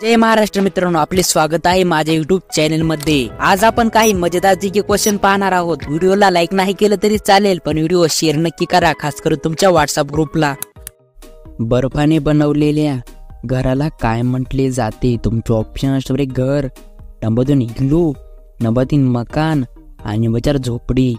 जय महाराष्ट्र मित्रांनो, आपले स्वागत आहे माझ्या युट्यूब चॅनल मध्ये। आज आपण काही मजेदार जीके क्वेश्चन पाहणार आहोत। व्हिडिओला लाईक नाही केलं तरी चालेल, पण व्हिडिओ शेअर नक्की करा, खास करून तुमच्या व्हॉट्सअप ग्रुपला। बर्फाने बनवलेल्या घराला काय म्हटले जाते? तुमचे ऑप्शन असते घर, नंबर 2 इग्लू, नंबर 3 मकान आणि नंबर 4 झोपडी।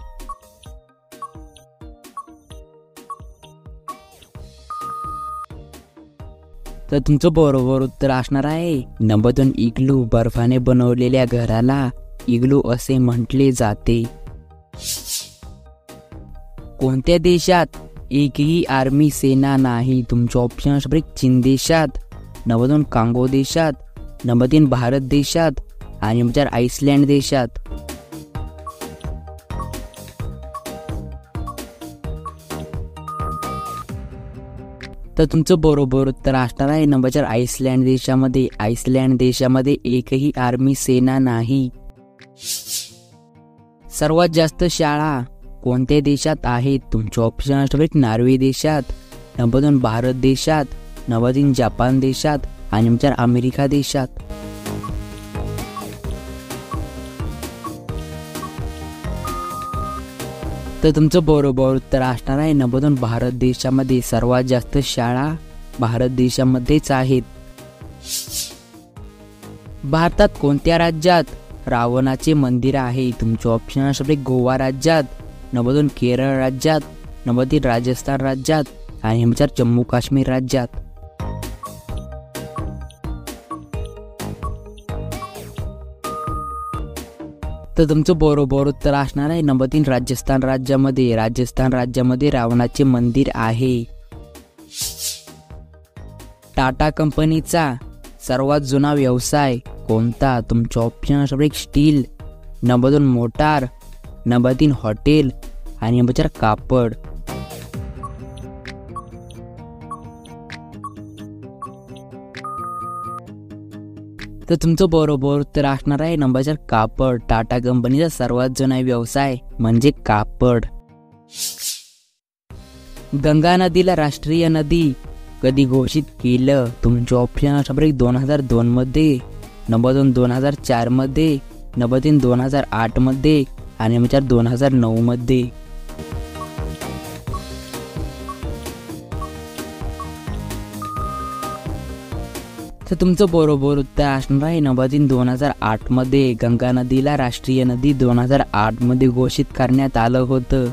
तर तुमचं बरोबर उत्तर असणार आहे नंबर 2 इग्लू। बर्फाने बनवलेल्या घराला इग्लू असे म्हटले जाते। कोणत्या देशात एकही आर्मी सेना नाही? तुमचे ऑप्शन असते चीन देशात, नंबर 2 कांगो देशात, नंबर 3 भारत देशात आणि नंबर 4 आइसलँड देशात। तर तुमचं बरोबर उत्तर असणार आहे नंबर 4 आइसलँड देशामध्ये। आइसलँड देशामध्ये एकही आर्मी सेना नाही। सर्वात जास्त शाळा कोणत्या देशात आहेत? तुमचे ऑप्शन असतात नॉर्वे देशात, नंबर 2 भारत देशात, नंबर 3 जपान देशात आणि नंबर 4 अमेरिका देशात। तर तुमचं बरोबर उत्तर असणार आहे नंबर 2 भारत देशामध्ये। सर्वात जास्त शाळा भारत देशामध्येच आहेत। भारतात कोणत्या राज्यात रावणाचे मंदिर आहे? तुमचे ऑप्शन असते गोवा राज्यात, नंबर 2 केरळ राज्यात, नंबर 3 राजस्थान राज्यात आणि नंबर 4 जम्मू काश्मीर राज्यात। तर तुमचं बरोबर उत्तर असणार आहे नंबर 3 राजस्थान राज्यामध्ये। राजस्थान राज्यामध्ये रावणाचे मंदिर आहे। टाटा कंपनीचा सर्वात जुना व्यवसाय कोणता? तुमचे ऑप्शन असते steel, number 2 motor, number 3 hotel आणि नंबर 4 कापड। तर तुमचं बरोबर उत्तर असणार आहे नंबर 4 कापड। टाटा कंपनीचा सर्वात जुना व्यवसाय म्हणजे कापड। गंगा नदीला राष्ट्रीय नदी कधी घोषित केलं? तुमचे ऑप्शन असते 2002 मध्ये, नंबर 2 2004 मध्ये, नंबर 3 2008 मध्ये आणि नंबर 4 2009 मध्ये। तर तुमचं बरोबर उत्तर असणार आहे नंबर 3 2008 मध्ये। गंगा नदीला राष्ट्रीय नदी 2008 मध्ये घोषित करण्यात आलं होतं।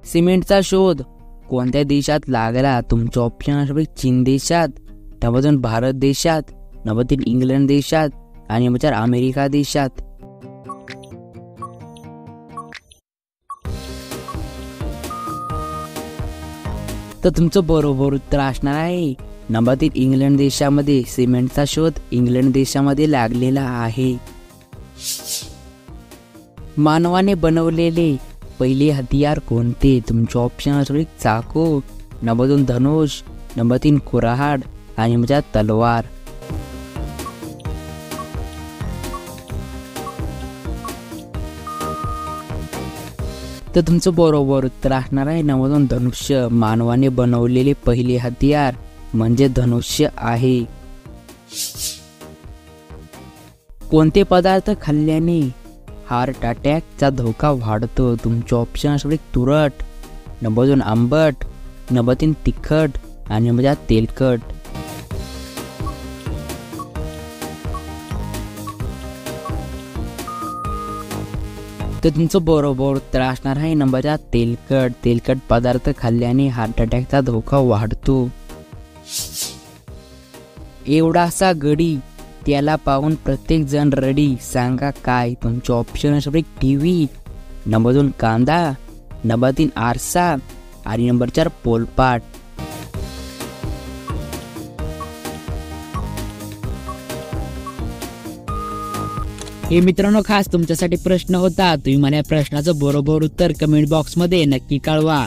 सिमेंटचा शोध कोणत्या देशात लागला? तुमचे ऑप्शन असते चीन देशात, नंबर 2 भारत देशात, नंबर 3 इंग्लंड देशात आणि नंबर 4 अमेरिका देशात। तर तुमचं बरोबर उत्तर असणार आहे नंबर 3 इंग्लंड देशामध्ये। सिमेंटचा शोध इंग्लंड देशामध्ये लागलेला आहे। मानवाने बनवलेले पहिले हतियार कोणते? तुमचे ऑप्शन असते चाकू, नंबर 2 धनुष, नंबर 3 कुऱ्हाड आणि नंबर 4 तलवार। तर तुमचं बरोबर उत्तर असणार आहे नंबर 2 धनुष्य। मानवाने बनवलेले पहिले हतियार म्हणजे धनुष्य आहे। कोणते पदार्थ खाल्ल्याने हार्ट अटॅकचा धोका वाढतो? तुमचे ऑप्शन असते तुरट, नंबर 2 आंबट, नंबर 3 तिखट आणि नंबर 4 तेलकट। तर तुमचं बरोबर उत्तर असणार आहे नंबर 4 तेलकट। तेलकट पदार्थ खाल्ल्याने हार्ट अटॅकचा धोका वाढतो। एवढासा गडी त्याला पाहून प्रत्येक जण रडी, सांगा काय? तुमचे ऑप्शन असते टीव्ही, नंबर 2 कांदा, नंबर 3 आरसा आणि नंबर 4 पोलपाट। हे मित्रांनो, खास तुमच्यासाठी प्रश्न होता। तुम्ही मला प्रश्नाचं बरोबर उत्तर कमेंट बॉक्स मध्ये नक्की कळवा।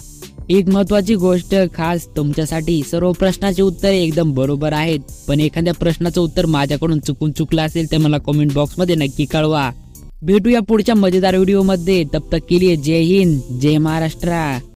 एक महत्वाची गोष्ट खास तुमच्यासाठी, सर्व प्रश्नाचे उत्तर एकदम बरोबर आहेत, पण एखाद्या प्रश्नाचं उत्तर माझ्याकडून चुकलं असेल तर मला कमेंट बॉक्स मध्ये नक्की कळवा। भेटूया पुढच्या मजेदार व्हिडिओ मध्ये। तब तक के लिए जय हिंद, जय महाराष्ट्र।